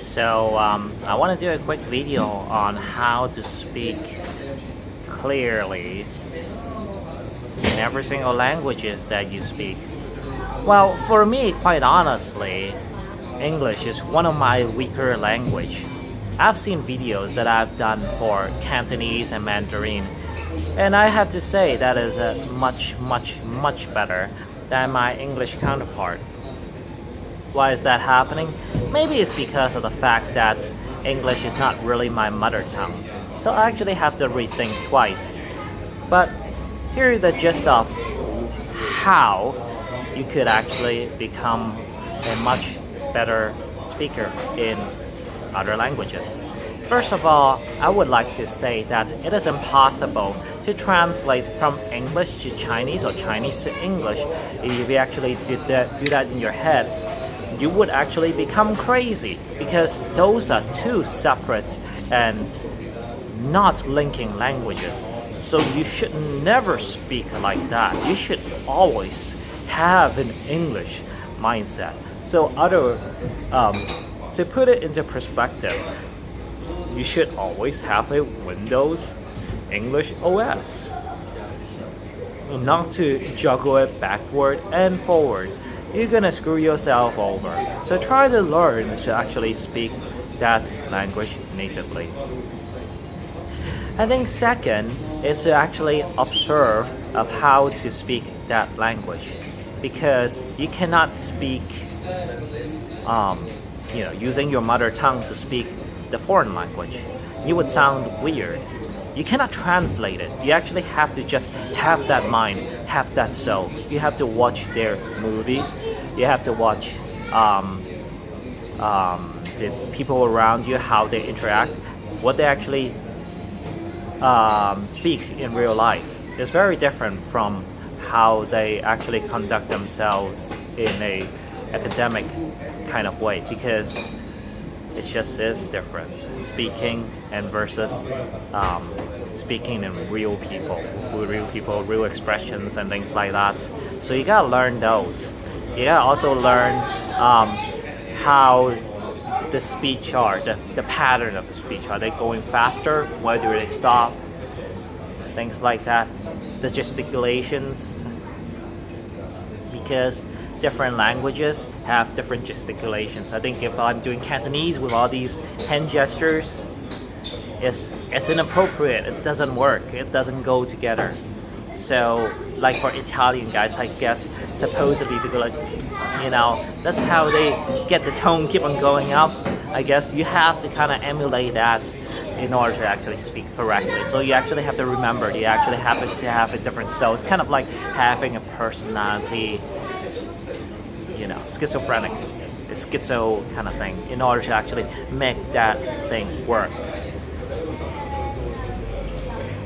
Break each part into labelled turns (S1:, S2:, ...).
S1: So I want to do a quick video on how to speak clearly in every single languages that you speak. Well, for me, quite honestly, English is one of my weaker language. I've seen videos that I've done for Cantonese and Mandarin, and I have to say that is much better than my English counterpart. Why is that happening? Maybe it's because of the fact that English is not really my mother tongue. So I actually have to rethink twice. But here is the gist of how you could actually become a much better speaker in other languages. First of all, I would like to say that it is impossible to translate from English to Chinese or Chinese to English. If you actually do that in your head, you would actually become crazy, because those are two separate and not linking languages. So you should never speak like that. You should always have an English mindset. So to put it into perspective, you should always have a Windows English OS, not to juggle it backward and forward. You're gonna screw yourself over. So try to learn to actually speak that language natively. I think second is to actually observe of how to speak that language, because you cannot speak using your mother tongue to speak the foreign language. You would sound weird. You cannot translate it. You actually have to just have that mind, have that soul. You have to watch their movies. You have to watch the people around you, how they interact, what they actually speak in real life. It's very different from how they actually conduct themselves in a academic kind of way, because it just is different. Speaking and versus speaking in real people, real expressions and things like that. So you gotta learn those. You gotta also learn how the speech are, the pattern of the speech. Are they going faster? Where do they stop? Things like that. The gesticulations, because different languages have different gesticulations. I think if I'm doing Cantonese with all these hand gestures, it's inappropriate. It doesn't work. It doesn't go together. So, like for Italian guys, I guess supposedly to go like, that's how they get the tone keep on going up. I guess you have to kind of emulate that in order to actually speak correctly. So you actually have to remember, you actually have to have a different soul. It's kind of like having a personality, schizophrenic, a schizo kind of thing, in order to actually make that thing work.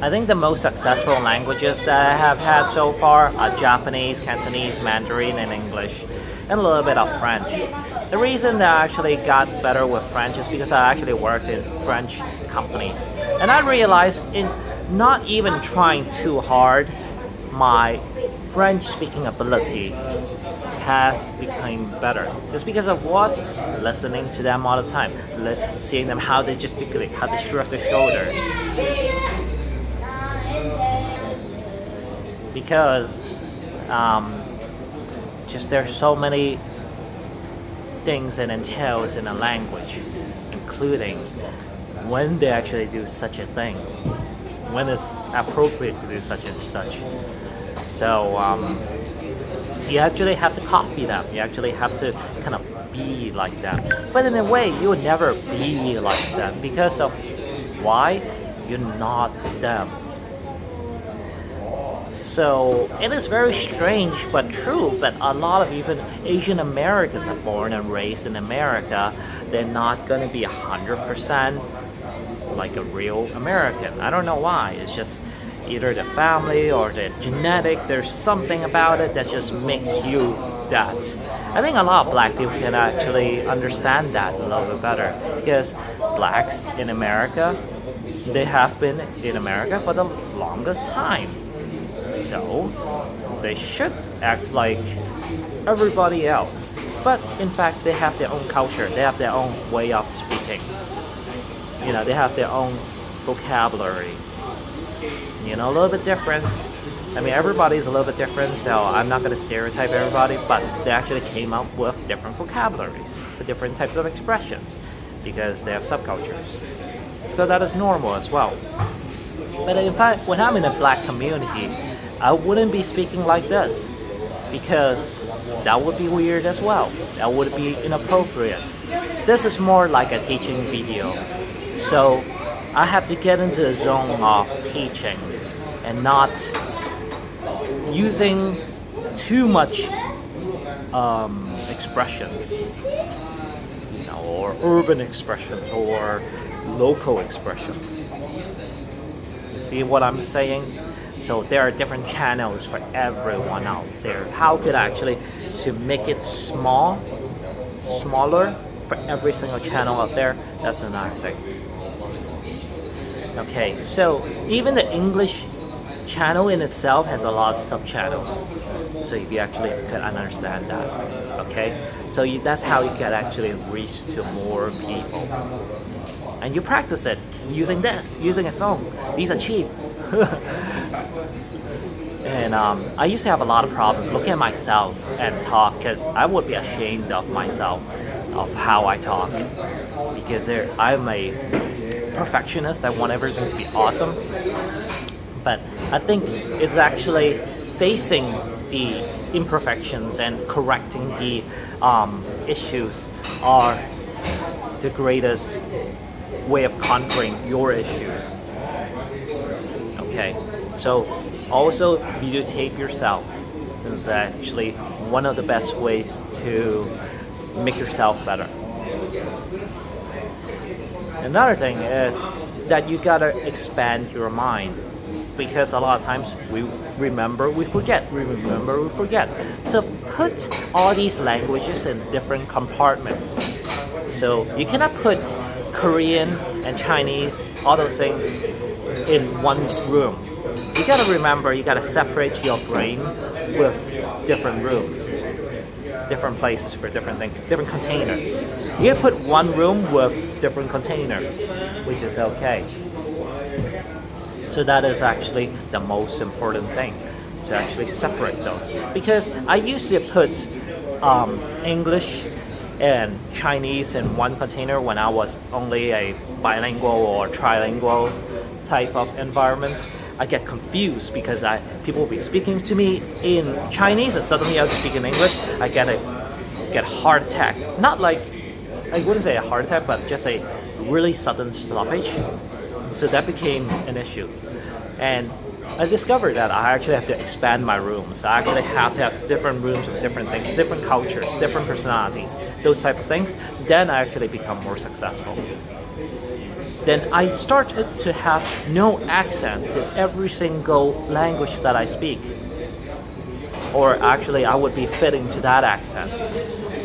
S1: I think the most successful languages that I have had so far are Japanese, Cantonese, Mandarin, and English, and a little bit of French. The reason that I actually got better with French is because I actually worked in French companies. And I realized in not even trying too hard, my French speaking ability has become better. It's because of what? Listening to them all the time, seeing them how they gesticulate, how they shrug their shoulders. Because just there's so many things it entails in a language, including when they actually do such a thing, when it's appropriate to do such and such. So you actually have to copy them. You actually have to kind of be like them. But in a way, you would never be like them, because of why? You're not them. So it is very strange but true that a lot of even Asian Americans are born and raised in America. They're not going to be 100% like a real American. I don't know why. It's just either the family or the genetic. There's something about it that just makes you that. I think a lot of black people can actually understand that a little bit better, because blacks in America, they have been in America for the longest time. So they should act like everybody else. but in fact they have their own culture, they have their own way of speaking. They have their own vocabulary, a little bit different. I mean, everybody's a little bit different, so I'm not going to stereotype everybody, but they actually came up with different vocabularies for different types of expressions because they have subcultures. So that is normal as well. But in fact, when I'm in a black community, I wouldn't be speaking like this because that would be weird as well. That would be inappropriate. This is more like a teaching video. So I have to get into the zone of teaching and not using too much expressions, or urban expressions or local expressions. You see what I'm saying? So there are different channels for everyone out there. How could I actually to make it smaller for every single channel out there? That's another thing. Okay, so even the English channel in itself has a lot of sub-channels. So if you actually could understand that, okay? So that's how you can actually reach to more people. And you practice it using using a phone. These are cheap. And I used to have a lot of problems looking at myself and talk because I would be ashamed of myself, of how I talk. Because I'm a perfectionist. I want everything to be awesome. But I think it's actually facing the imperfections and correcting the issues are the greatest way of conquering your issues. Okay, so also videotape yourself is actually one of the best ways to make yourself better. Another thing is that you gotta expand your mind, because a lot of times we remember, we forget. So put all these languages in different compartments. So you cannot put Korean and Chinese, all those things, in one room. You gotta remember, you gotta separate your brain with different rooms, different places for different things, different containers. You gotta put one room with different containers, which is okay. So that is actually the most important thing, to actually separate those. Because I used to put English and Chinese in one container when I was only a bilingual or trilingual type of environment. I get confused because people will be speaking to me in Chinese and suddenly I speak in English. I get a heart attack. Not like, I wouldn't say a heart attack, but just a really sudden stoppage. So that became an issue. And I discovered that I actually have to expand my rooms. I actually have to have different rooms with different things, different cultures, different personalities, those type of things. Then I actually become more successful. Then I started to have no accents in every single language that I speak. Or actually I would be fitting to that accent,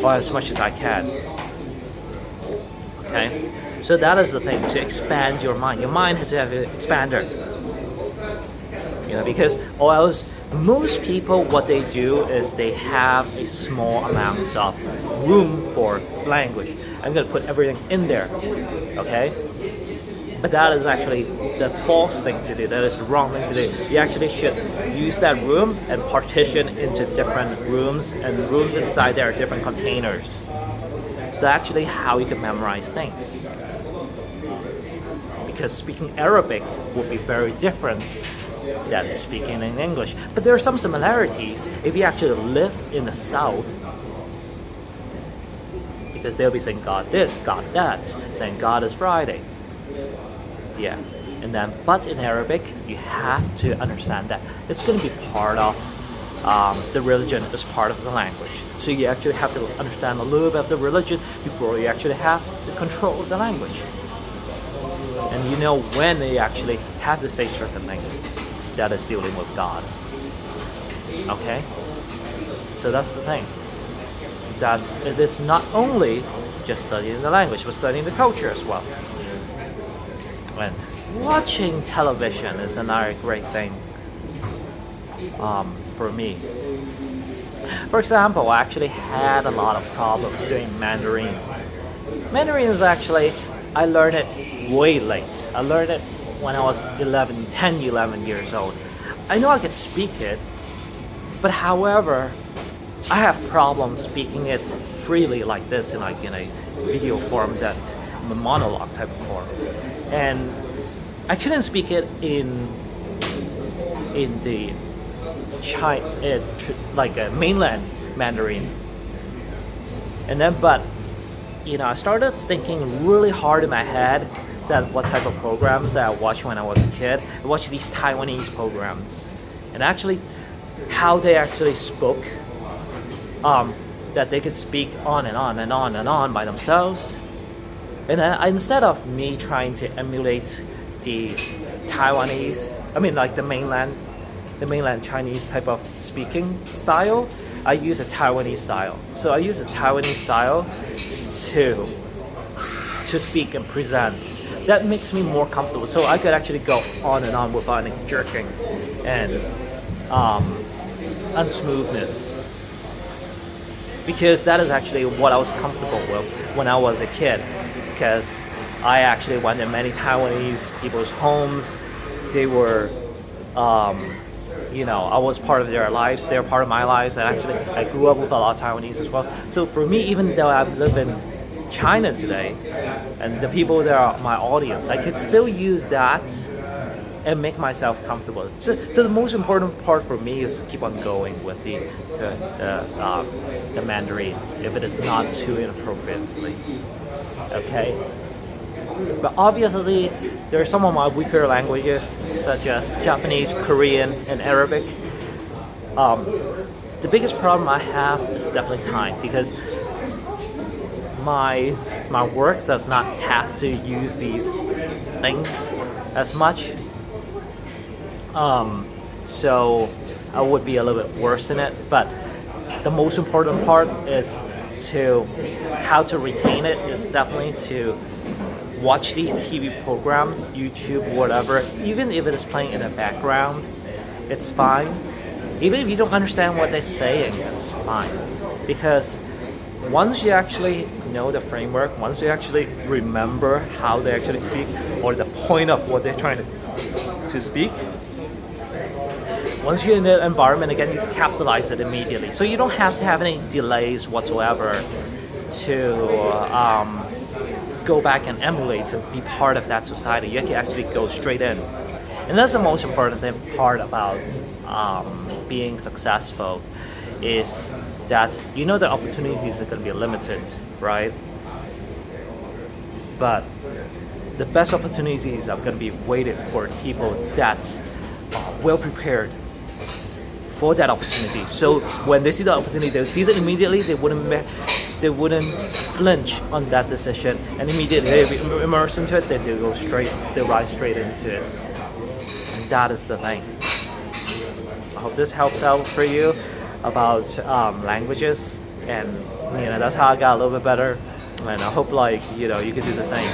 S1: or as much as I can. Okay? So that is the thing, to expand your mind. Your mind has to have an expander. Because or else most people, what they do is they have a small amounts of room for language. I'm going to put everything in there, okay? But that is actually the false thing to do. That is the wrong thing to do. You actually should use that room and partition into different rooms, and rooms inside there are different containers. So actually how you can memorize things. Because speaking Arabic will be very different than speaking in English. But there are some similarities if you actually live in the South. Because they'll be saying God this, God that, then God is Friday. Yeah. And then, but in Arabic, you have to understand that it's going to be part of the religion, is part of the language. So you actually have to understand a little bit of the religion before you actually have the control of the language. And you know when you actually have to say certain things. That is dealing with God. Okay? So that's the thing. That it is not only just studying the language, but studying the culture as well. And watching television is another great thing for me. For example, I actually had a lot of problems doing Mandarin. Mandarin is actually, I learned it way late. I learned it when I was 11 years old. I know I could speak it, but however, I have problems speaking it freely like this in a video form, that monologue type of form. And I couldn't speak it in the like a mainland Mandarin. And then, but I started thinking really hard in my head that what type of programs that I watched when I was a kid. I watched these Taiwanese programs, and actually how they actually spoke, that they could speak on and on and on and on by themselves. And then instead of me trying to emulate the Taiwanese, like the mainland Chinese type of speaking style, I use a Taiwanese style. So I use a Taiwanese style to speak and present. That makes me more comfortable. So I could actually go on and on without any jerking and unsmoothness. Because that is actually what I was comfortable with when I was a kid. Because I actually went to many Taiwanese people's homes. They were, I was part of their lives. They're part of my lives. And actually, I grew up with a lot of Taiwanese as well. So for me, even though I live in China today, and the people that are my audience, I could still use that and make myself comfortable. So the most important part for me is to keep on going with the Mandarin, if it is not too inappropriately. Okay? But obviously, there are some of my weaker languages, such as Japanese, Korean, and Arabic. The biggest problem I have is definitely time, because my work does not have to use these things as much. So I would be a little bit worse in it. But the most important part is how to retain it is definitely to watch these TV programs, YouTube, whatever. Even if it is playing in the background, it's fine. Even if you don't understand what they're saying, it's fine. Because once you actually know the framework, once you actually remember how they actually speak, or the point of what they're trying to speak, once you're in the environment again, you capitalize it immediately. So you don't have to have any delays whatsoever to go back and emulate and be part of that society. You can actually go straight in. And that's the most important part about being successful, is that the opportunities are going to be limited, right? But the best opportunities are going to be waited for people that are well prepared for that opportunity. So when they see the opportunity, they'll seize it immediately. They wouldn't flinch on that decision, and immediately they immerse into it. Then they rise straight into it. And that is the thing. I hope this helps out for you about languages, and that's how I got a little bit better. And I hope you can do the same.